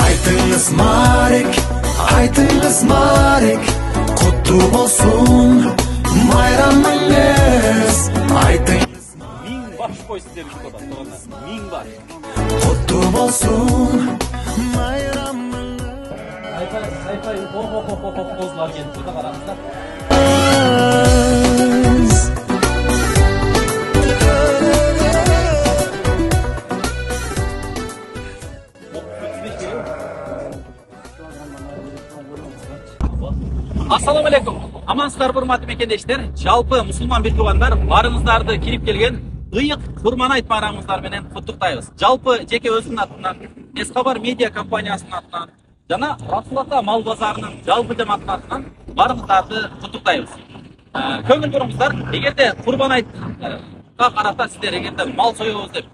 Айтыңыз Марек, құтты болсын майрамыңыз. Айтыңыз Миң баш қой сіздер үшін одан, соғанда. Миң баш. құтты болсын майрамыңыз. Сайфай, қозылар келіп тұрды қараңыздар. Ассалаумағалейкум. Амансыздар, құрметті мекендештер. Жалпы мұсылман бір туғандар, барыңыздарды кирип келген ыйык Курман айт майрамыңыздар менен құттықтайбыз. Жалпы жеке өзімнің атынан, Эс-Хабар медиа компаниясының атынан жана Расул Ата мал базарының жалпы жамааттын атынан барыңыздарды құттықтайбыз. Көңіл бұрыңыздар, егерде Курман айтқа қарата сіздер егерде мал соябыз деп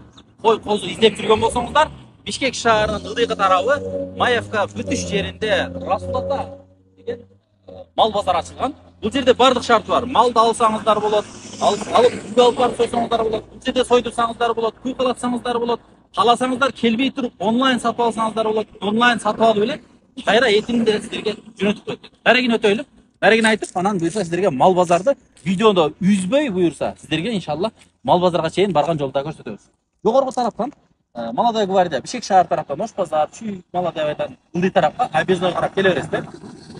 қой қозу издеп жүрген болсаңыздар, Бишкек шаарынын ылдыйкы тарабы Маевка бүтүш жеринде Расул Ата деген мал базар ачылган. Бул жерде бардык шарты бар. Малды алсаңыздар болот, алып күг алып барып сойсоңуздар болот, бул жерде сойдурсаңыздар болот, күг калатсаңыздар болот, кааласаңыздар келбей туруп онлайн сатып алсаңыздар болот. Онлайн сатып алып эле кайра этин де сиздерге жөнөтүп коет. Дарегин өтөйлүп, дарегин айтып, анан буюрса сиздерге мал базарды видеода үзбөй буюрса сиздерге иншалла мал базарга чейин барган жолдо көрсөтөбүз. Жогорку тараптан Молодой гвардия, Бишкек шаар тараптан Ош базар, Чүй, Молодой айдан ылдый тарапка, объездной карап келе бересиздер.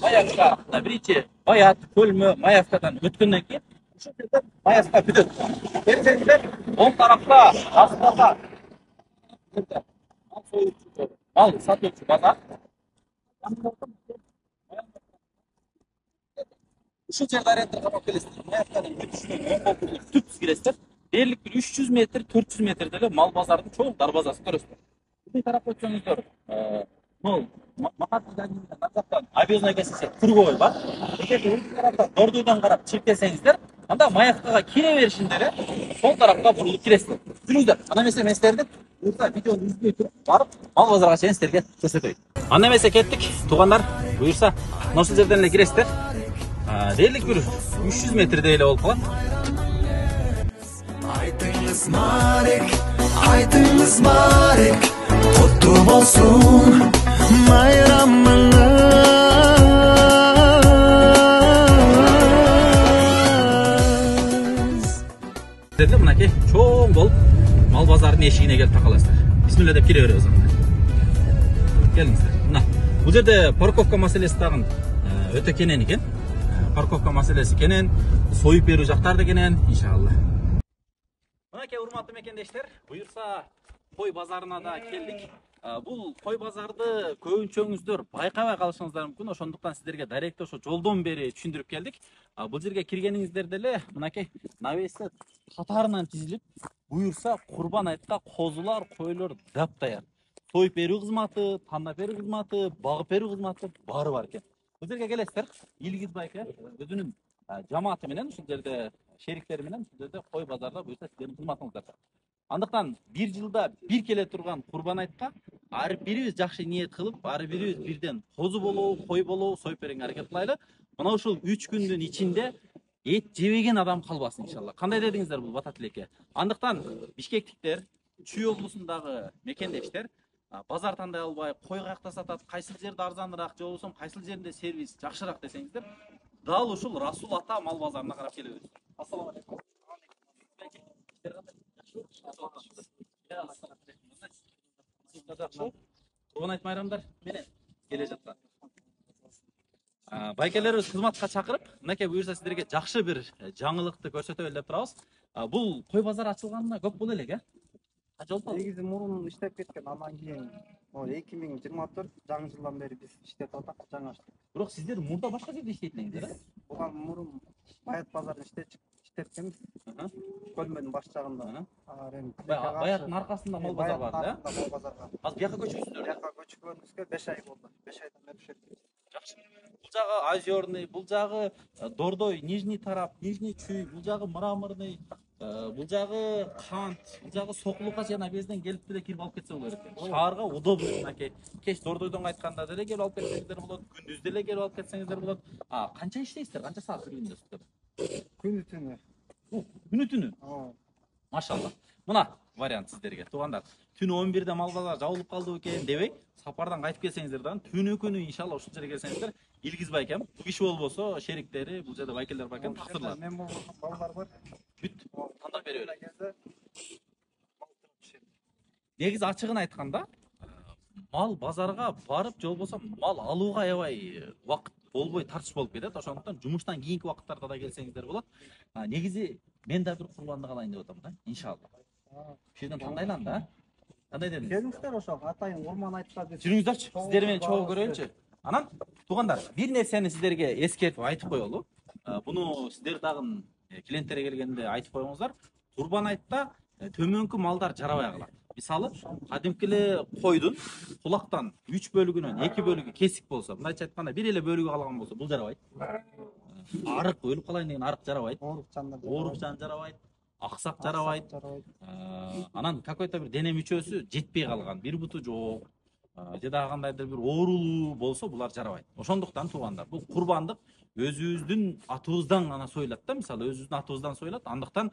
Маевка, биринчи Баят, Көлмө, Маевкадан өткөндөн кийин ушул жерде Маевка бүтөт. Берсеңиздер, оң тарапта Расул Ата мал сатуучу базар. Ушул жерде аренда калып келесиздер. Маевкадан бүтүштөн түпсүз киресиздер. Дерлик 300 метр, 400 метрде эле мал базардын чоң дарбазасын көрөсүздөр. Бул тарапка өтсөңүздөр, мол Махатжан жактан объездной кесилсе Кургой бар. Эгерде бул тарапта Дордойдон карап чыгып келсеңиздер, анда Маевкага кире беришинде эле сол тарапка бурулуп киресиздер. Жүрүңүздөр. Анда эмесе мен сиздерди буюрса видеону үзбөй туруп барып мал базарга чейин сиздерге көрсөтөйүн. Анда эмесе кеттик, туугандар. Буюрса ошол жерден эле киресиздер. Дерлик бир 300 метрдей эле болуп калат. Айтыңыз Марек, құтты болсын майрамыңыз. Сіздерді мынакей чоң болып мал базарының ешігіне келіп тақаласыздар. Бисмилля деп келе береміз. Келіңіздер. Мына бұл жерде парковка мәселесі тағын өте кенен екен. Парковка мәселесі кенен, сойып беру жақтар да кенен, иншалла. Мынакей урматтуу мекендештер, буюрса кой базарына да келдик. Бул кой базарды көбүнчөңүздөр байкабай калышыңыздар мүмкүн. Ошондуктан сиздерге даректи ошо жолдон бери түшүндүрүп келдик. Бул жерге киргениңиздерде эле мынакей навесы катарынан тизилип, буюрса Курбан айтка козулар, койлор даптаяр. Союп берүү кызматы, тандап берүү кызматы, багып берүү кызматы баары бар экен. Бул жерге келесиздер, Илгиз байке өзүнүн жамааты менен ушул жерде шериктери менен ушул жерде кой базарда буюрса сиздердин кызматыңыздар. Андыктан бир жылда бир келе турган Курбан айтка ар бирибиз жакшы ниет кылып, ар бирибиз бирден козу болобу, кой болобу союп берүүгө аракет кылайлы. Мына ушул 3 күндүн ичинде эт жебеген адам калбасын иншалла. Кандай дедиңиздер бул бата тилекке? Андыктан бишкектиктер, Чүй облусундагы мекендештер базар тандай албай, кой каякта сатат, кайсыл жерде арзаныраак же болбосо кайсыл жеринде сервис жакшыраак десеңиздер, дал ушул Расул Ата мал базарына карап келе бериңиз. Ассаламу алейкум. Курбан айт майрамдар менен келе жаткан байкелерибиз кызматка чакырып, мынакей буюрса сиздерге жакшы бир жаңылыкты көрсөтөлү деп турабыз. Бул кой базар ачылганына көп болду элек, Канча болду? Негизи мурун иштеп кеткен, андан кийин 2024 жаңы жылдан бери биз иштеп атат, жаңы аштык. Бирок сиздер мурда башка жерде иштейт элеңиздер, Буган мурун Баят базарында иштеткенбиз. Көлмөнүн баш жагында. Баяттын аркасында мал базар бар, да? Мал базарга. Азыр бияка көчүпсүздөр. Бияка көчкөнүбүзгө 5 ай болду. 5 айдан бери иштейт. Жакшы. Бул жагы Озерный, бул жагы Дордой, Нижний тарап, Нижний Чүй, бул жагы Мраморный, бул жагы Кант, бул жагы Сокулукка жана безден келип деле кирип алып кетсе болот экен. Шаарга удобно мынакей. Кеч Дордойдон кайтканда деле келип алып кетсеңиздер болот, күндүз деле келип алып кетсеңиздер болот. Канча иштейсиздер? Канча саат күнүндө? Күнү түнү. Күнү түнү. Машалла. Мына вариант сиздерге. Туугандар, түнү 11-де мал базар жабылып калды экен дебей, сапардан кайтып келсеңиздер дагы түнү күнү иншалла ушул жерге келсеңиздер, Илгиз байкем, бул киши болбосо шериктери, бул жерде байкелдер бар экен, тактырлар. Мен болсом балдар бар. Бүт тандап бере берет. Кезде Негизи ачыгын айтканда, мал базарга барып, же болбосо мал алууга аябай убакыт болбой тартыш болуп кетет. Ошондуктан жумуштан кийинки убакыттарда да келсеңиздер болот. Негизи мен да бир курбандык алайын деп атам да, иншалла. Ушул жерден тандайлам да. Кандай дедиңиз? келиңиздер ошо атайын урман айтса деп. Жүрүңүздөрчү, сиздер менен чогуу көрөйүнчү. Анан, туугандар, бир нерсени сиздерге эскертип айтып коелу. Буну сиздер дагы клиенттерге келгенде айтып коюңуздар. Курбан айтта төмөнкү малдар жарабай калат. Мисалы, кадимки эле койдун кулактан 3 бөлүгүнөн 2 бөлүгү кесик болсо, мындайча айтканда бир эле бөлүгү калган болсо, бул жарабайт. Арык өлүп калайын деген арык жарабайт. Оорук жан жарабайт. Аксак жарабайт. Анан какой-то бир дене мүчөсү жетпей калган, бир буту жок, же дагы кандайдыр бир оорулуу болсо, булар жарабайт. Ошондуктан туугандар, бул курбандык өзүбүздүн атыбыздан гана союлат да, мисалы өзүбүздүн атыбыздан союлат. Андыктан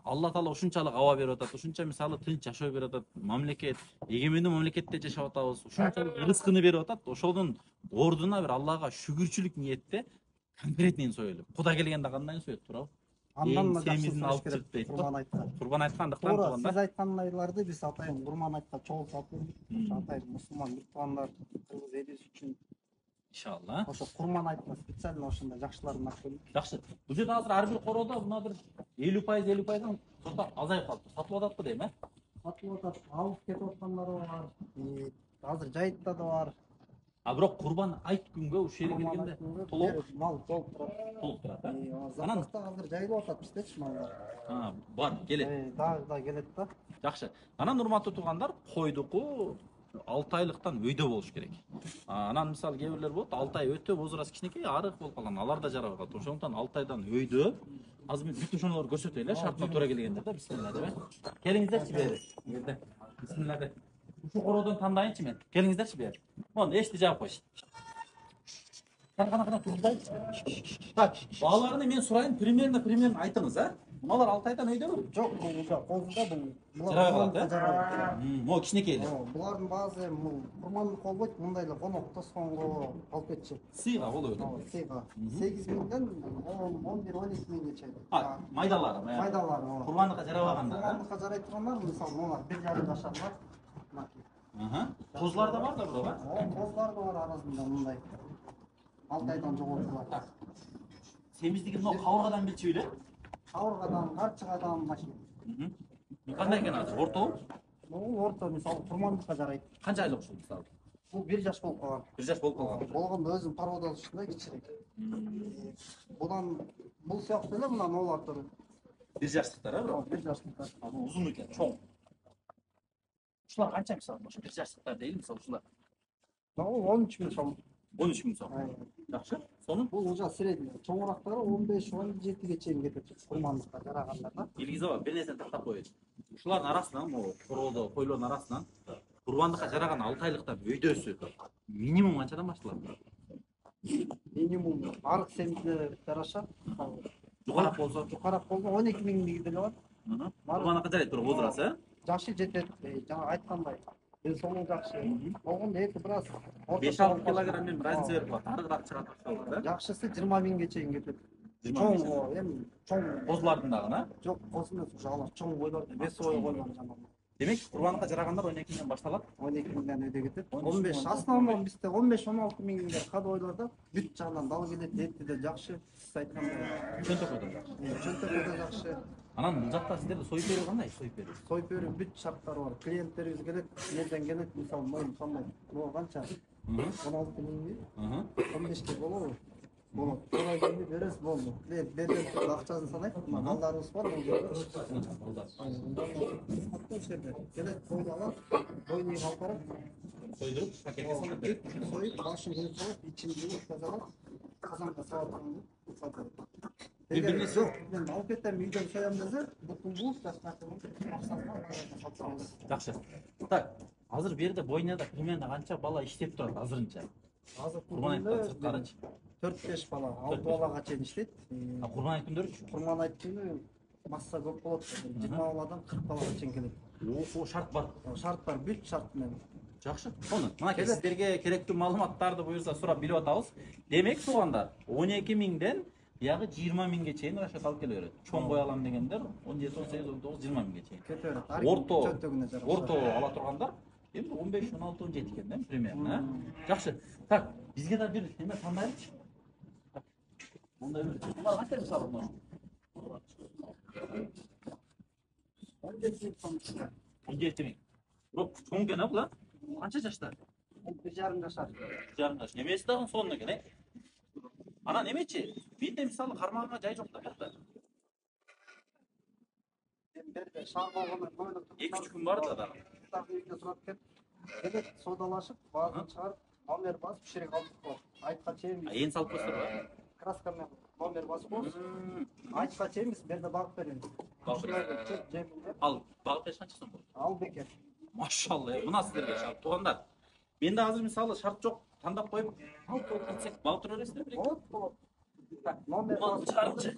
Алла Таала ушунчалык аба берип атат, ушунча мисалы тынч жашоо берип атат, мамлекет, эгемендүү мамлекетте жашап атабыз, ушунчалык рызкыны берип атат. Ошонун ордуна бир Аллага шүгүрчүлүк ниетте конкретнен союлуп. Куда келгенде кандай союп турабы? Андан да семизин алып чык дейт. Курман айтса. Курбан айткандыктан Туура, туугандар. сиз айткандайларды биз атайын курман айтка чогуу салып бердик. Атайын мусулман бир туугандар кыргыз элибиз үчүн иншалла. ошо курман айтма специально ошондой жакшыларын алып келдик. Жакшы. Бул жерде азыр ар бир короодо мына бир 50% азайып калыптыр. Сатылып ататпы дейм, Сатылып атат, алып кетип аткандары бар. Азыр жайытта да бар. Бирок курбан айт күнгө ушул жерге келгенде толук мал толуп турат. Анан Запаста азыр жайылып атат биздечи малдар. бар, келет. Дагы келет да. Жакшы. Анан урматтуу туугандар, койдуку 6 айлыктан өйдө болуш керек. Анан мисалы кээ бирлер болот, 6 ай өтө возраст кичинекей арык болуп калган, алар да жарабай калат. Ошондуктан 6 айдан өйдө. Азыр мен бүт ошолорду көрсөтөйлү, шартына туура келгендер да, бисмилла деп. Келиңиздерчи бери. Жерде. Бисмилла деп. Ушул короодон тандайынчы мен. Келиңиздерчи бери. Мон эшти жаап койчу. Кана турдайчы. Так, бааларыны мен сурайын, примерно айтыңыз, Мыналар 6 айдан өйдөбү? Жок, бул колдо бул. Жарабай калат, Мо кичинекей. Булардын баазы курмандык болбойт, мындай эле конок тосконго алып кетчү. Сыйга боло берет. Сыйга. 8 миңден 11-12 миңгече. Майдалары. Майдалары. Курбандыкка жарабагандар. Курмандыкка жарай тургандар, мисалы, мунулар 1 жарым жашарлар. Козлар да бар да бирок, Козлар да бар арасында мындай. 6 айдан жогорулар. Семиздиги мына кабыргадан билчү эле. Кабыргадан, карчыгадан машина. Кандай экен азыр? Орто? Бул орто, мисалы, курмандыкка жарайт. Канча айлык ушул мисалы? Бул 1 жаш болуп калган. 1 жаш болуп калган. Болгондо өзүнүн породасында кичирээк. Будан бул сыяктуу эле мына нолар тур. 1 жаштыктар, бирок? 1 жаштыктар. Бул узун экен, чоң. Ушулар канча мисалы? Ошо 1 жаштыктар дейли, мисалы ушулар. Бул 13 миң сом. 13 миң сом. Жакшы. Сонун Бул уже средний. Чоңурактары 15-17ге чейин кетет. Курмандыкка жарагандарда. Илгиз аба, бир нерсени тактап коеюн. Ушулардын арасынан, могу короодо койлордун арасынан курбандыкка жараган 6 айлыктан өйдөсү минимум канчадан башталат? Минимум арык семизде жараша. Жукарак болсо, 12 миң деле бар. курбандыкка жарайт, бирок возрасы, Жакшы жетет. Жана айткандай. Ден соолугу жакшы. Болгондо эки бир аз 5-6 килограмм менен разница берип калат. Арыгыраак чыгат башталат, Жакшысы 20 миңге чейин кетет. 20 Чоң, эми чоң Козулардын дагы, жок, козу эмес, ушу алар чоң бойлор, весовой бойлор жана. Демек, курбандыкка жарагандар 12 миңден башталат. 12 миңден өйдө кетет. 15, основном бизде 15-16 миңге кадойлордо бүт жагынан дал келет, эти да жакшы, сиз айткандай. Чөнтөкөдөн жакшы. Чөнтөкө да жакшы. Анан бул жакта сиздерде союп берүү кандай? Союп берүү. Союп берүү бүт шарттары бар. Клиенттерибиз келет, жерден келет, мисалы, моун кандай, бул канча? 16 миңби? 15ке болобу? Болот. Солай келди бересиз, болду. Клиент берген акчасын санайт, малдарыбыз бар бул жерде. Келет, койду алат, койду алып барат. Сойдуруп, пакетке салып берет. Союп, башын көзүп салат, ичин жууп тазалап, казанга салып сатат. Бир нерсе жок, мен алып кетем, үйдөн соям десе, бутун бул жакшы. Так, азыр бу жерде бойняда примерно канча бала иштеп турат азырынча? Азыр Курбан айткан сырткарынчы. 4-5 бала, 6 балага чейин иштейт. Курбан айт күндөрүчү? Курман айт күнү масса көп болот. 20 баладан 40 балага чейин келет. О, шарт бар. Шарт бар, бүт шарт менен. Жақсы. Соны, мынакей сіздерге керекті маалыматтарды буюрса сурап билип атабыз. Демек, туугандар, 12 миңден бияғы 20 миңге чейин расчет алып келе берет. Чоң кой алам дегендер 17, 18, 19, 20 миңге чейин. Кете берет. Орто ала тургандар эми 15, 16, 17 экен да примерно. Жақсы. Так, бизге да бир неме тандайлычы. Мындай бир. Мына канча мисалы мына? 17 миң. Бирок чоң экен бул, а? Канча жашта? 1,5 жашар. 1,5 жаш. Немеси дагы сонун экен, э? Анан эмечи? Менде мисалы кармаганга жай жок да бакта. Берде шаар болгондо көйлөк. 2-3 күн бар да. Так үйгө турат кеп. Келет содалашып, баарын чыгарып, номер басып, шерек алып коет. Айтка чейин Ээн салып коесуңар, э? краска менен номер басып коебуз. Айтка чейин биз берде багып беребиз. Ал багып бериш канча сом болот? Ал бекер. Машалла, мына сіздерге шарт. Туугандар, менде азыр мисалы шарт жок, тандап коюп, алып коюп кетсек, багып тура бересиздер бирек. Болот. Так, номер басып Чарчы.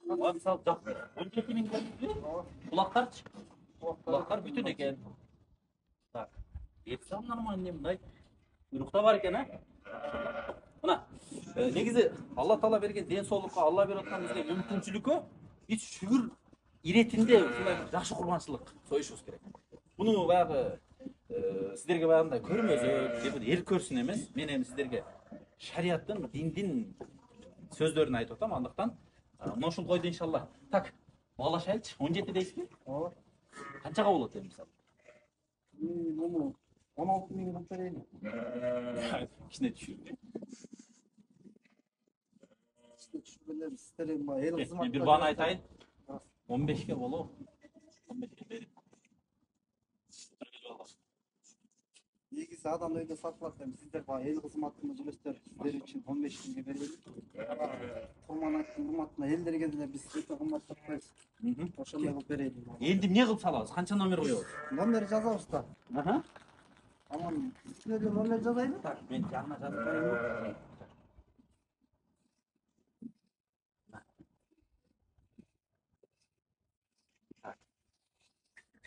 Мисалы жок. 17 миң кулактарчы? Кулактар бүтүн экен. Так. Епсам нормально мындай. Буйрукта бар экен, а? Мына, негизи Алла Таала берген ден соолукка, Алла берип аткан бизге мүмкүнчүлүккө биз шүгүр иретинде ушундай жакшы курбанчылык союшубуз керек. Буну баягы сиздерге баягындай көрмөзүп, деп эл көрсүн эмес, мен эми сиздерге шариаттын, диндин сөздөрүн айтып атам, андыктан мына ушул койду иншалла. Так, баалашайлычы, 17 дейсизби? Ооба. Канчага болот эми мисалы? Муну 16 миң кылып берейин. Кичине түшүрдү. Түшүргөндөр сиздер эми эл кызмат. Мен бир бааны айтайын. 15ке болобу? 15ке берип. Негизи адам өйдө сатылат эми сиздер баягы эл кызматында жүрөсүздөр. Сиздер үчүн 15 миңге берейин. Курмандын урматына элдерге деле биз өтө кымбат сатпайбыз. Ошондой кылып берейин. Энди эмне кылып салабыз? Канча номер коебуз? Номер жазабыз да. Аха. Анан үстүнө да номер жазайын. Так, мен жагына жазып коеюн.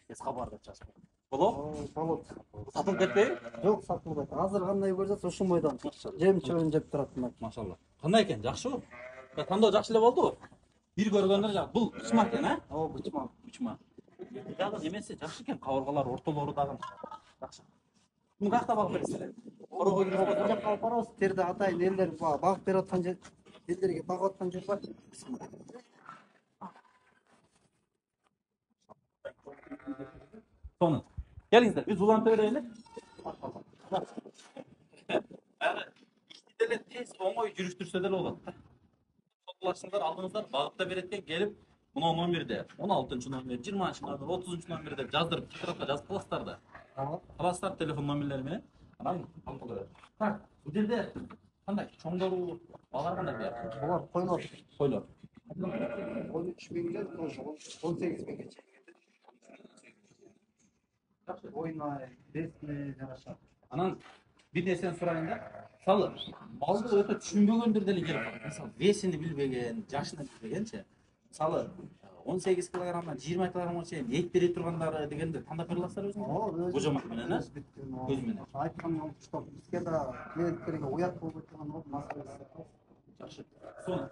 Тез кабарды жазып. Болобу? Болот. Сатылып кетпейби? Жок, сатылбайт. Азыр кандай көрсөтсө ушул бойдон. Жем-чөбүн жеп турат мына. Машалла. Кандай экен? Жакшыбы? Тандоо жакшы эле болдубу? Бир көргөндөр жак. Бул бычма экен, а? Ооба, бычма. Бычма. Дагы немеси жакшы экен, кабыргалар, ортолору дагы жакшы. Муну каякта багып бересиздер? Корого кирип Бул жакка алып барабыз. Терде атайын элдер багып берип аткан жер, элдерге багып аткан жер бар. Соны. Келиңиздер, биз улантып берели. Ишти деле тез оңой жүрүштүрсө деле болот. Сотулашыңдар, алдыңыздар, багып да берет экен, келип, мына номерде 16-чы номер, 20-чы номер, 30-чы номер деп жаздырып, тетрадка жазып каласыздар да. Каласыздар телефон номерлери менен. Анан алып келет. Так, бул жерде кандай чоңдору, балар кандай бияк? Булар койлор. Койлор. 13 миңден 18 миңге чейин кетет. Ойнай, бесне жараша. Анан бир нерсени сурайын да. Мисалы, малды өтө түшүнбөгөндөр деле келип калат. Мисалы, весини билбеген, жашын билбегенчи. Мисалы, 18 килограммдан 20 килограммга чейин эт бере тургандары дегенде тандап бере аласыздар өзүңүз? Божомок менен, а? Көз менен. Айткан что бизге да клиенттерге уят болуп турган болуп маселеси. Жакшы. Соны.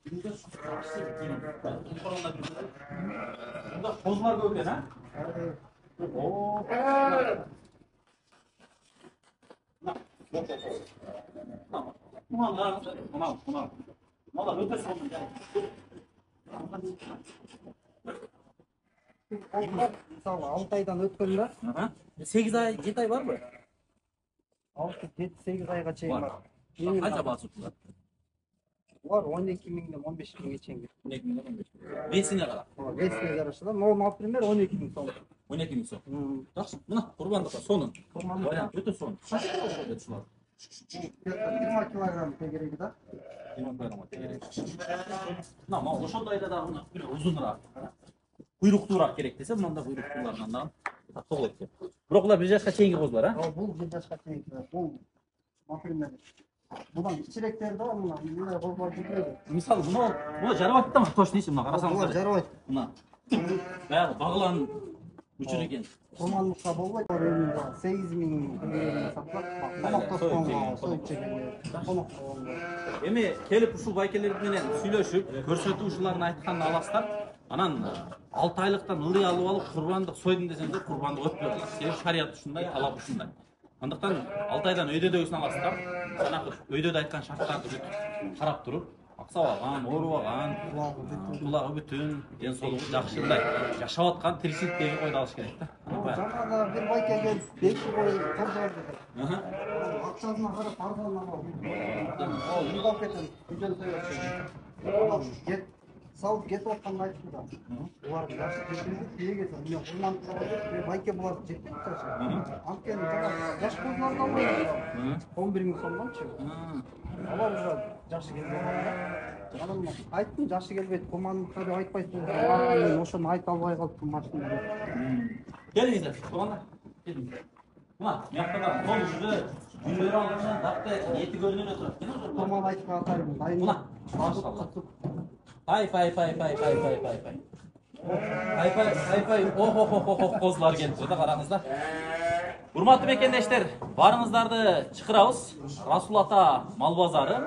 Бизде жакшы кийин. Мында козулар көп экен, а? О. Мына өтө сонун. Мисалы 6 айдан өткөндө 8 ай, 7 ай барбы? 6-7-8 айга чейин бар. Канча басып турат? Булар 12 миңден 15 миңге чейин кетет. 12 миңден 15 миң. Весине карап. Весине жараша да. Но, например, 12 миң сом. 12 миң сом. Жакшы. Мына курбандыкка сонун. Вариант өтө сонун. Канча килограмм болот ушулар? 20 килограмм тегереги да. 20 килограмм тегерек. Мына ошондой да дагы бир узунураак. Куйруктуураак керек десе, мында куйруктууларынан дагы тоголойт экен. Бирок булар 1 жашка чейинки козулар, а? Бул 1 жашка чейинки. Бул, например, Бұдан кішіректері да мына мына қолға жүреді. Мысалы, мұны жарып айтты ма? Точно дейсің, мына Бұлар қарасаңыздар. жарайды. Мына. Баяғы бағлан үчір екен. Құрманлыққа болмайды. Өнімді 8.000 теңгеден сатылады. Қонақ тосқанға сойып жегенге қонаққа болмайды. Эми келип ушул байкелер менен сүйлөшүп, көрсөтүү ушулардын айтканын аласыздар. Анан 6 айлыктан ылдый алып алып курбандык сойдум десеңдер, курбандык өтпөй калат. Себеби шарият ушундай, талап ушундай. Андыктан 6 айдан өйдөдөгүсүн аласыздар. Жанагы өйдөдө айткан шарттарды бүт карап туруп, аксабаган, оорубаган, кулагы бүтүн, ден соолугу жакшы мындай жашап аткан тиричиликтеги койду алыш керек да. Жаңада bir байке келіп, 2 қой қордыр деді. Ақшасына қарап арзан алып. Ол үйден кетеді, үйден сөйлеп. Салып кетіп отқанын айтты да. Оларды жақсы жеткізіп, неге кетеді? Мен құрманды қарайды, байке бұларды жеткізіп тәші. Анткені жаңа жаш көзін алды. 11.000 сомнан шығып. Олар уже жақсы келбейді. Анам айттым, жақсы келбейді. Құрманды қарайды айтпайды. Мен ошоны айта албай қалыппын машинада. Келіңіздер, соғанда. Келіңіздер. Мына, мияқтада қол жүзі, жүйлері алғаннан дапты еті көрінер отырады. Құрман айтқа атайын. Мына, машалла. Пай, ох, қозылар келіп жүрді, қараңыздар. Урматтуу мекендештер, барыңыздарды чакырабыз. Расул ата мал базары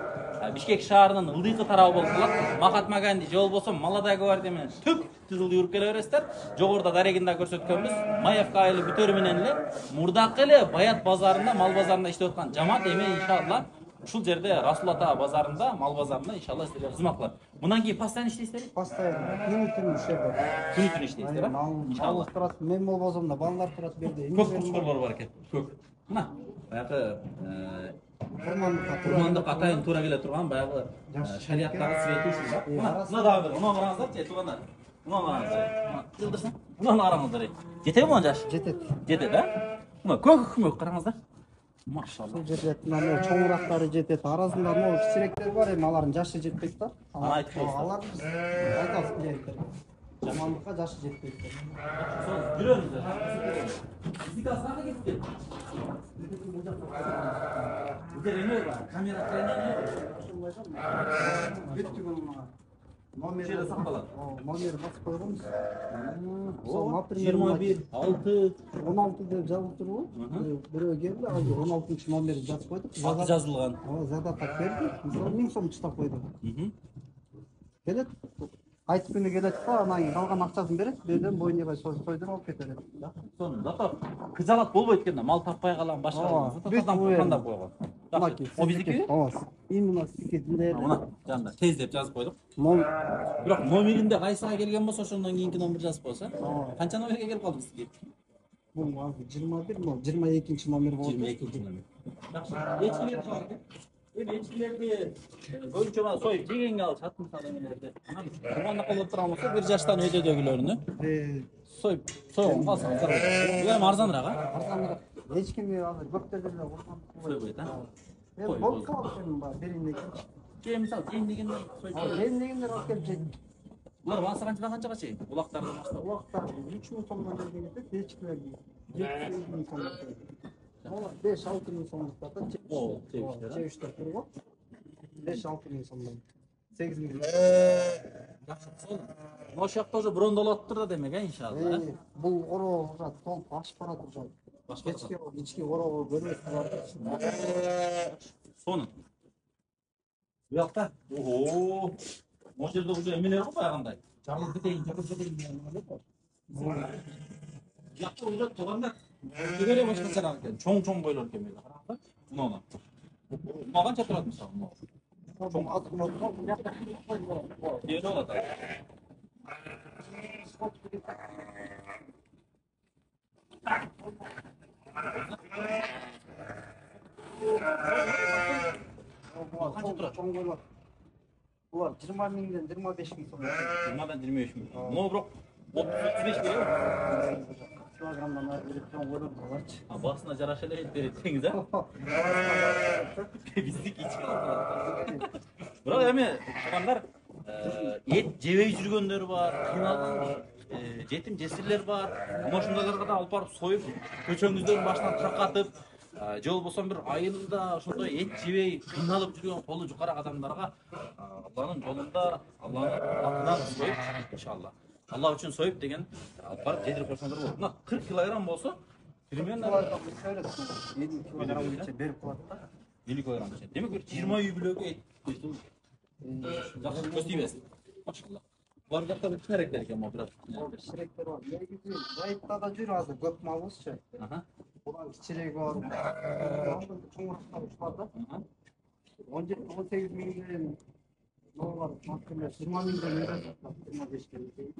Бишкек шаарынын ылдыйкы тарабы болуп калат. Махатма Ганди же болбосо Молодая гвардия менен түп тизилди юруп келе бересиздер. Жогоруда дарегинде көрсөткөнбүз. Маевка айылы бүтөрү менен эле мурдакы эле Баят базарында, мал базарында иштеп аткан жамаат эми иншалла ушул жерде Расул ата базарында, мал базарында иншалла силерге кызмат кылат. Мындан кийин постоянно иштейсиздер? Постоянно. Күнү-түнү иштейбиз. Күнү-түнү иштейсиздер, а? Иншалла турат. Мен болбосом да балдар турат берди. Көп кушкорлор бар экен. Көп. Мына баягы Курмандык атайын туура келе турган баягы шариаттагы свети ушул. Мына дагы бир, мына караңыздар, туугандар. Мына караңыздар. Жылдырсын. Мына караңыздар. Жетеби мына жаш? Жетет. Жетет, а? Мына көк караңыздар. Машалла. Бул жерде мына чоңурактары жетет. Арасында могу кичиректер бар, эми алардын жашы жетпейт да. Аны айтып коюңуздар. Алар айтабыз клиенттер. Жамандыкка жашы жетпейт. Сол жүрөңүздөр. Физикасына кетти. Бизде эме бар, камера Бүттүгүн номер сакталат. Номер басып койгонбуз. О, например, 21, 6, 16 деп жазылып турбу? Бирөө келди, азыр 16-чы номерди жазып койдук. аты жазылган. Задаток берди. Мисалы 1000 сом чыктап койдук. Келет. Айтып күнү келет да, анан кийин калган акчасын берет. Берден бойнуга сойдуруп алып кетет. Сонун, зато кызалат болбойт экен да, мал таппай калган башка. Затодан кандап койгон. О биздики? Ооба. Именно сиздики. Мына жанында тез деп жазып койдук. Бирок номеринде кайсыга келген болсо ошондон кийинки номер жазып койсо. Канча номерге келип калдыңыз сиз? Бул азыр 21, 22-чи номер болду. 22-чи номер. Жакшы. Эчкилер бар экен. Эми эчкилерди көбүнчө мына союп жегенге алып сатып мисалы эмелерди. Анан курмандык кылып турган болсо 1 жаштан өйдөдөгүлөрүнү союп сойгонго алсаңыздар. Бул эми арзаныраак, а? Арзаныраак. Эчкими азыр көптөрдө эле курмандык сойбойт, а? Эми болуп калат эми бар, биринде экинчи. Кээ мисалы жейин дегендер союп. Жейин дегендер алып келип жейт. Булар баасы канчага чейин? Улактарды баштап. Улактар 3000 сомдон берген кетет, эчкилерди 7000 сомдон берет. Олар 5-6 миң сомдук сатат. Чебиштер турган. 5-6 миң сомдон. 8 миң. Ошол жакта уже брондолоптур да демек, иншалла. Бул ороо уже толуп ашып барат уже. Ички ороо көрбөйсүз бар. Сонун. Буякта. Ого. Могу жерде уже эмелер го баягындай. Жарылып кетейин, жакып кетейин деген эмелер бар. Буякта уже туугандар. Көбөлө башкачараак экен. Чоң бойлор экен мына караңыздар. Мына. Мына канча турат мисалы мына? Чоң атып буякта койгон. Кээ болот. Канча турат? Чоң бойлор. Булар 20 миңден 25 миң сом. 20-дан 25 миң. Мына бирок 35 берет. Килограммдан берет, чоң бойлор барчы. Басына жараша эле берет деңиз, а? Биздики ички алат. Бирок эми туугандар, эт жебей жүргөндөр бар, кыйналган жетим жесирлер бар. Ошондойлорго да алып барып союп, көчөңүздөрдүн башынан таркатып, же болбосо бир айылда ошондой эт жебей кыйналып жүргөн колу жукарак адамдарга Алланын жолунда Алланын атынан союп иншалла. Алла үчүн союп деген алып барып жедирип койсоңдар болот. Мына 40 килограмм болсо примерно 50 килограммча берип коет да. 50 килограммча. Демек бир 20 үй бүлөгө эт көздөй. Жакшы көз тийбесин. Машалла. Булар жакта бир кичинерээктер экен могу бирок. Кичинерээктер бар. Негизи жайытта да жүр азыр көп малыбызчы. Булар кичиреги бар. Андан чоңурактар ушулар да. 17-18 миңден доллар максимум 20 миңден өтөт. 25 келет.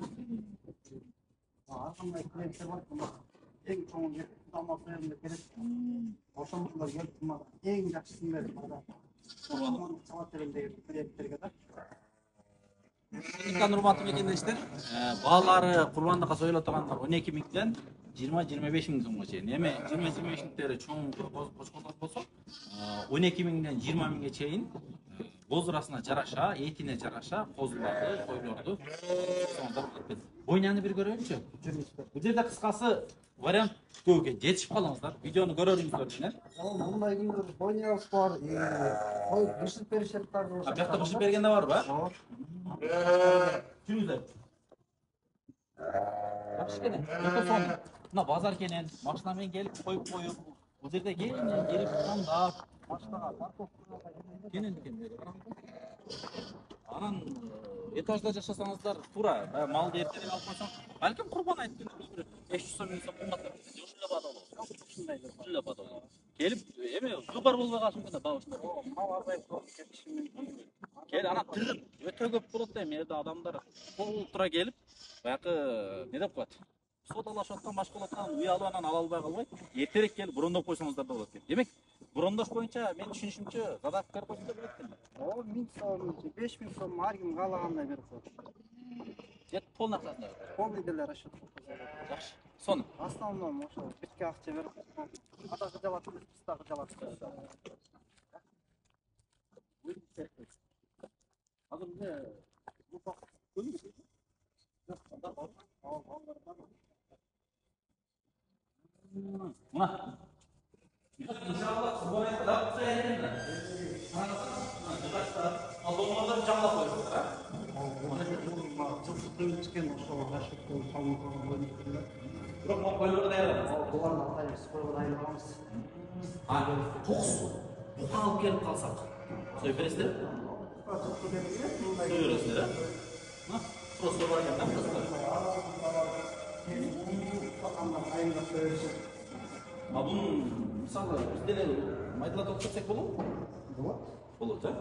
Аркандай клиенттер бар. Эң чоң жер дамал союнда келет. Ошондолор келип мага эң жакшысын берип ада. Ошондо сабат берем деген клиенттерге да. Икан урматтуу мекендештер, баалары курбандыкка союла тургандар 12 миңден 20-25 миң сомго чейин. Эми 20-25 миңдери чоң кочкорлор болсо, 12 миңден 20 миңге чейин бозурасына жараша, этине жараша козуларды, койлорду соңдар болот. Бойняны бир көрөйүнчү. Бул жерде кыскасы вариант көп экен. Жетишип калыңыздар. Видеону көрөрүңүздөр менен. Мындай күндө бойнябыз бар, кой бышып беришет дагы. Бuyakta бышып берген да барбы? Ооба. Жүрүңүздөр. Жакшы кенен. Өтө сонун. Мына базар кенен, машина менен келип коюп, бул жерде келип тандап, машинага парковкага кенен экен. Анан этажда жашасаңыздар туура малды эртелеп алып койсоң, балким курбан айт күнү 500 миң сом кымбаттап кетсе, ушундай баада болот. Ушундай баада болот. Келип, эми выбор болбой калышы мүмкүн да багышта. Мал азайып кетиши мүмкүн. Кел, ана тыгын өтө көп болот да, эми жерде адамдар толтура келип, баягы не деп коет? Содалашып аткан, башка болоткан үй алып анан ала албай калбай, эртерээк келип брондоп койсоңуздар да болот экен. Демек, брондош боюнча мен түшүнүшүмчө задатка берип койсоңдар болот экен. Ооба, 1000 сом, 5000 сом ар ким каалагандай берип коет. Жет полный акчасында. Полный деле расчет. Жакшы. Сону. Основном ошо битке акча берип атагы жабат, пустагы жабат. Азыр бизде бул факт көбү. Мына. Иншалла курбан айт да кутайын. Алдыңызда жаңлап коюңуздар, Жылкытып ошол расчеттен салынып койгон. Бирок могу койлорду даярдап. Буларны атайбыз, койго дайырабыз. Токус. Бука алып келип калсак. Союп бересиздер? Жылкы берип, мындай Союп бересиздер, а? Просто бар экен да, кыздар. айында беришет. Бунун мисалы биз деле майдалатып кетсек болобу? Болот. Болот, э?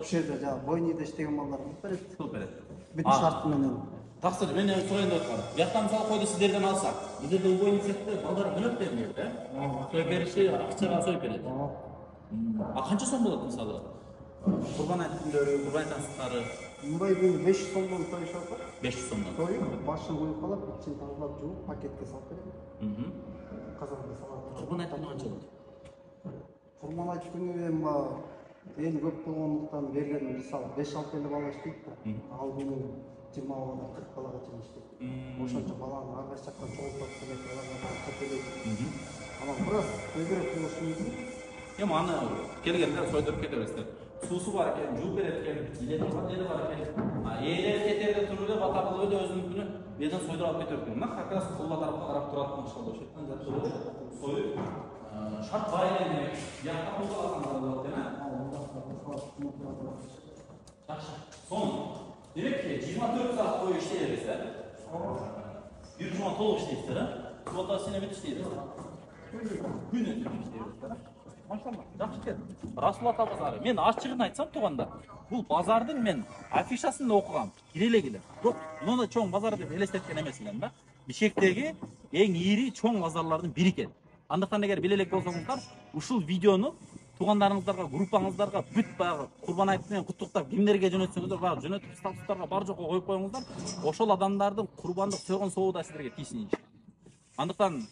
Ушул жерде жана бойнийде иштеген балдар берет. Берет. Бүт шарты менен. Таксыр, мен сурайын деп аткам. Бияктан мисалы койду сиздерден алсак, бул жерде убойный цехте балдар өлөт берилет, э? Союп бериши акчага союп берет. Канча сом болот мисалы? Курбан айт күндөрү, курбан айт асыктары Мындай күн 500 сомдон тоюшат. 500 сомдон. Тоюп, башын коюп калып, ичин тазалап жууп, пакетке салып берет. Казанга салат. Курбан айт күнү канча болот? Курман айт күнү эми эл көп болгондуктан берген мисалы 5-6 эле бала иштейт да. Ал күнү 20 баладан 40 балага чейин иштейт. Ошончо баланы ар кайсы жактан чогултуп келет, аларга төлөйт. Анан бирок көбүрөөк болушу мүмкүн. Эми аны келгенде сойдуруп кете бересиздер. Суусу бар экен, жууп берет экен, илетин жери бар экен. Ээлери кетерде туруп эле бата кылып эле өзүнүн күнү беден сойдуруп алып кетет экен. Мына как раз кулла тарапка карап турат машалла ошол жерден жатып союп шарт бар экен. Бияка кулдалган болот экен, Жакшы. Сонун. Демек 24 саат бою иштей бересиздер. Бир жума толук иштейсиздер, э? Суббота сене бүт иштейбиз. Күнү иштейбиз. Машалла, жакшы экен. Расул ата базары. Мен ачыгын айтсам тууганда, бул базардын мен афишасын да окугам. Кире эле келем. Бирок мындай чоң базар деп элестеткен эмес элем да. Бишкектеги эң ири чоң базарлардын бири экен. Андыктан эгер биле элек болсоңуздар, ушул видеону туугандарыңыздарга, группаңыздарга бүт баягы курбан айт менен куттуктап кимдерге жөнөтсөңүздөр, баягы жөнөтүп статустарга бар жокко коюп коюңуздар. Ошол адамдардын курбандык сойгон сообу да сиздерге тийсин иншалла. Андыктан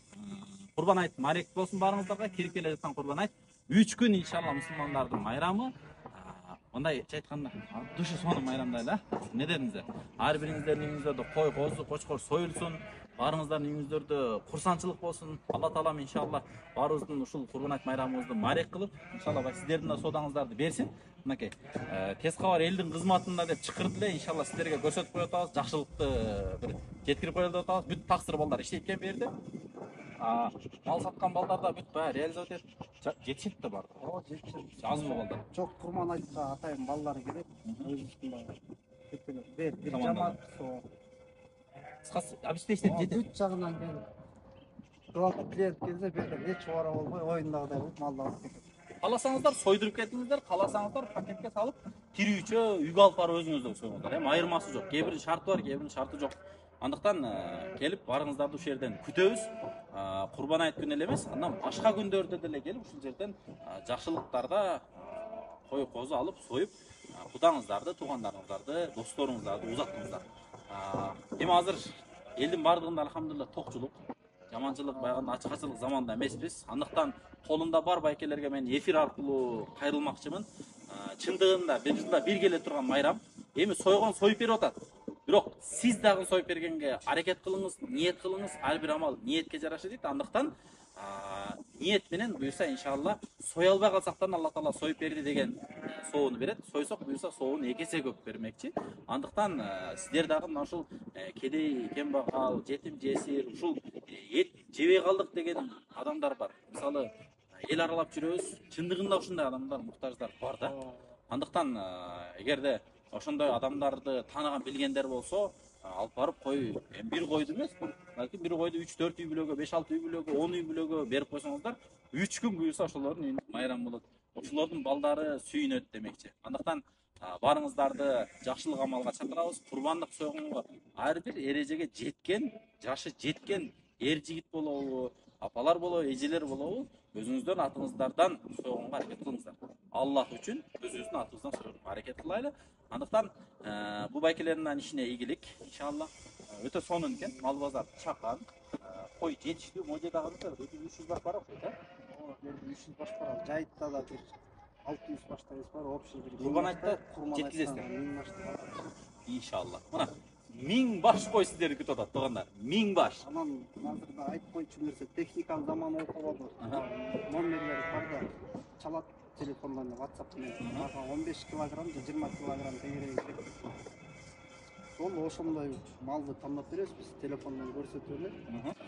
курбан айт маарек болсун баарыңыздарга, кирип келе жаткан курбан айт 3 күн иншалла мусулмандардын майрамы. мындайча айтканда душу соның майрамдайлы. Не дедиңиздер? Ар бириңиздердин үйүңүздөрдө кой, козу, кочкор союлсун. Барыңыздардын үйүңүздөрдө курсанчылык болсун. Алла таалам иншалла баарыбыздын ушул Курбан айт майрамыбызды марек кылып, иншалла сиздердин да содаңыздарды берсин. Мынакей, тез кабар элдин кызматында деп чакырды эле. Иншалла сиздерге көрсөтүп коюп атабыз. Жакшылыкты бир жеткирип коелу деп атабыз. Бүт таксыр балдар иштейт экен бу жерде. Мал саткан балдар да бүт баары реализовать этип жетишет да бар. Ооба, жетишет. Азбы балдар. Жок, Курман айтка атайын балдары келет. Өзүбүздүн бир Командалар. жамаат со. Кыскасы, бизде иштеп жетет. Бүт жагынан келип. Кылатын клиент келсе, бир эч чубара болбой, оюндагыдай болуп малды алып кетет. Каласаңыздар сойдуруп кетиңиздер, каласаңыздар пакетке салып, тирүүчө үйгө алып барып өзүңүздөр сойгоңуздар. Айырмасы жок. Кээ биринин шарты бар, кээ биринин шарты жок. Андыктан келип барыңыздарды ушул жерден күтөбүз. Курбан айт күнү эле эмес, андан башка күндөрдө деле келип ушул жерден жакшылыктарда кой козу алып союп, кудаңыздарды, туугандарыңыздарды, досторуңуздарды узаттыңыздар. Эми азыр элдин бардыгында алхамдулилlah токчулук, жаманчылык байганда ачык-ачык заманда эмеспиз. Андыктан колунда бар байкелерге мен эфир аркылуу кайрылмакчымын. Чындыгында бир жылда бир келе турган майрам. Эми сойгон союп берип атат. Бирок сиз дагы союп бергенге аракет кылыңыз, ниет кылыңыз. Ар бир амал ниетке жараша дейт. Андыктан ниет менен буюрса иншалла соя албай калсактан Алла таала союп берди деген соону берет. Сойсок буюрса соонун 2 эсе көп бермекчи. Андыктан сиздер дагы мына ушул кедей, кембагал, жетим жесир, ушул эт жебей калдык деген адамдар бар. Мисалы эл аралап жүрөбүз. Чындыгында ушундай адамдар, муктаждар бар да. Андыктан эгерде ошондой адамдарды тааныган билгендер болсо, алып барып кой, бир койду эмес, балки бир койду 3-4 үй бүлөгө, 5-6 үй бүлөгө, 10 үй бүлөгө берип койсоңуздар, 3 күн буюрса ошолордун үйүндө майрам болот. Ошолордун балдары сүйүнөт демекчи. Андыктан барыңыздарды жакшылык амалга чакырабыз. Курбандык сойгонго ар бир эрежеге жеткен, жашы жеткен эр жигит болобу, апалар болобу, эжелер болобу, өзүңүздөрдүн атыңыздардан сойгонго аракет кылыңыздар. Аллах үчүн өзүбүздүн атыбыздан сойгонго аракет кылайлы. Андыктан бу байкелердин ишине ийгилик, иншалла. Өтө сонун экен, мал базар чакан, кой жетиштүү, могу жерде агы 300 баш бар окшойт, Ооба, 300 баш бар. Жайытта да бир 600 баштайбыз бар, общий бир. Курбан айтта жеткизесиздер. 1000 баштар. Иншалла. Мына 1000 баш кой сиздерди күтүп атат, туугандар. 1000 баш. Анан азырда айтып койчу нерсе, техниканын заманы окуп номерлери бар да, чалат телефондан, WhatsApp менен. 15 килограмм же 20 килограмм тегереги керек. Сол ошондой малды тандап беребиз, биз телефондон көрсөтүп эле.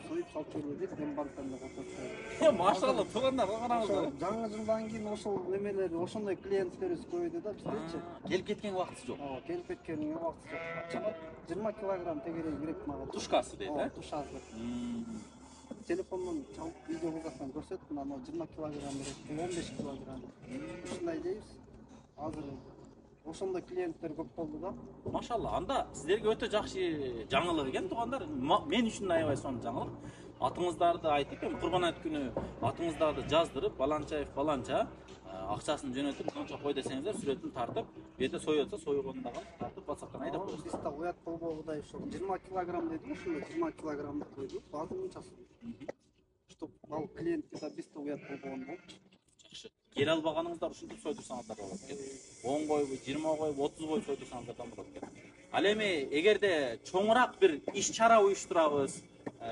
Союп салып берели деп Дембарктан да кошот. Машалла, туугандар, караңыздар. Жаңы жылдан кийин ошол немелер, ошондой клиенттерибиз көбөйдү да биздечи. Келип кеткен убактысы жок. Ооба, келип кеткенинге убакыты жок. Чалат 20 килограмм тегереги керек мага. Тушкасы дейт, Ооба, тушасы. Телефондон чалып видео кылсаң көрсөттүм, анан 20 килограмм берет, 15 килограмм. Ушундай дейбиз. Азыр ошондой клиенттер көп болду да. Машалла, анда сиздерге өтө жакшы жаңылык экен, туугандар. Мен үчүн аябай сонун жаңылык. Атыңыздарды айтып, Курбан айт күнү атыңыздарды жаздырып, Баланчаев баланча акчасын жөнөтүп, канча кой десеңиздер, сүрөтүн тартып, бу жерде союлса союгондагы тартып WhatsApp'тан айдап коесуз. Биз да уят болбогудай ошол 20 килограмм деди, ошондой 20 килограммды койду, базынчасы. Чтоб ал клиентке да биз да уят болбогон болчу. Жакшы. Келе албаганыңыздар ушинтип сойдурсаңыздар болот экен. 10 койбу, 20 койбу, 30 кой сойдурсаңыздар да болот экен. Ал эми эгерде чоңураак бир иш-чара уюштурабыз,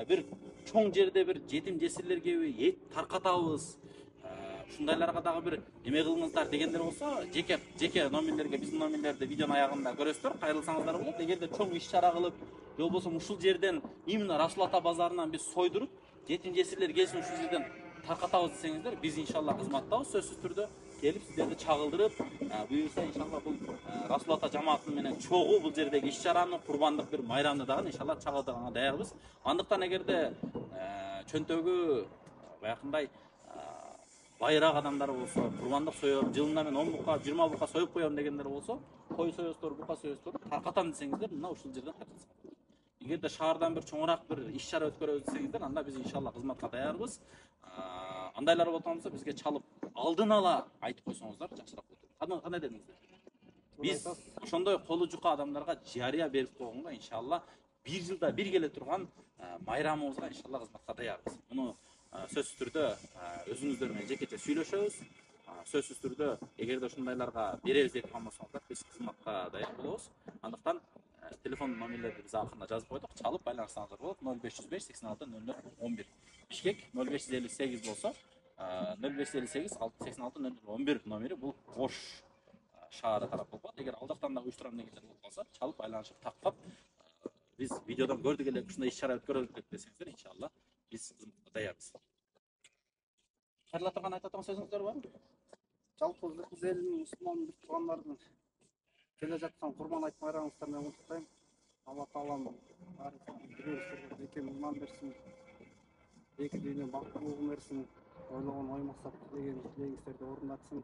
бир чоң жерде бир жетим жесирлерге эт таркатабыз, ушундайларга дагы бир эме кылыңыздар дегендер болсо, жеке номерлерге, биздин номерлерди видеонун аягында көрөсүздөр, кайрылсаңыздар болот. Эгерде чоң иш-чара кылып, же болбосо ушул жерден именно Расул ата базарынан биз сойдуруп, жетим жесирлер келсин ушул жерден таркатабыз десеңиздер, биз иншалла кызматтабыз, сөзсүз түрдө келип сиздерди чагылдырып, буюрса иншалла бул Расул ата жамааты менен чогуу бул жердеги иш-чараны, курбандык бир майрамды дагы иншалла чагылдырганга даярбыз. Андыктан эгерде чөнтөгү баягындай байраак адамдар болсо, курбандык соём, жылына мен 10 бука, 20 бука союп коём дегендер болсо, кой соёсуздар, бука соёсуздар, таркатам десеңиздер, мына ушул жерден таркатсаңыздар. Эгерде шаардан бир чоңураак бир иш-чара өткөрөбүз десеңиздер, анда биз иншалла кызматка даярбыз. Андайлар болсо бизге чалып алдын ала айтып койсоңуздар жакшыраак болот. Кандай дедиңиздер? Биз ошондой колу жука адамдарга жарыя берип койгонго иншалла бир жылда бир келе турган майрамыбызга иншалла кызматка даярбыз. Муну сөзсүз түрдө өзүңүздөр менен жекече сүйлөшөбүз. сөзсүз түрдө эгерде ушундайларга беребиз деп калмасаңыздар, биз кызматка даяр болобуз. Андыктан телефон номерлерди биз акырында жазып койдук. Чалып байланышсаңыздар болот. 0505 86 00 11. Бишкек 0558 болсо 0558 86 00 11 номери бул Ош шаары тарап болот. Эгер ал жактан да уюштурам дегендер болуп калса, чалып байланышып тактап биз видеодон көрдүк эле ушундай иш-чара өткөрөлүп десеңиздер, иншалла биз кызматка даярбыз. Кайрыла турган айта турган сөзүңүздөр барбы? Жалпы Кыргыз элинин мусулман бир туугандардын келе жаткан Курман айт байрамыңыздар менен куттуктайм. Алла таалам бирөөсүңөргө бекем иман берсин. Эки дүйнө бактылуулугун берсин. Ойлогон ой максат тілегиңиздерди орундатсын.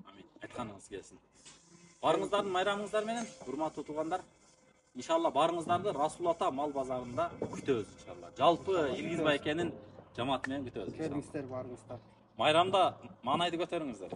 Амин. Айтканыңыз келсин. Барыңыздардын майрамыңыздар менен, урматтуу туугандар. Иншалла барыңыздарды Расул ата мал базарында күтөбүз иншалла. Жалпы Илгиз байкенин жамааты менен күтөбүз. Келиңиздер, барыңыздар. Майрамда маанайды көтөрүңүздөр.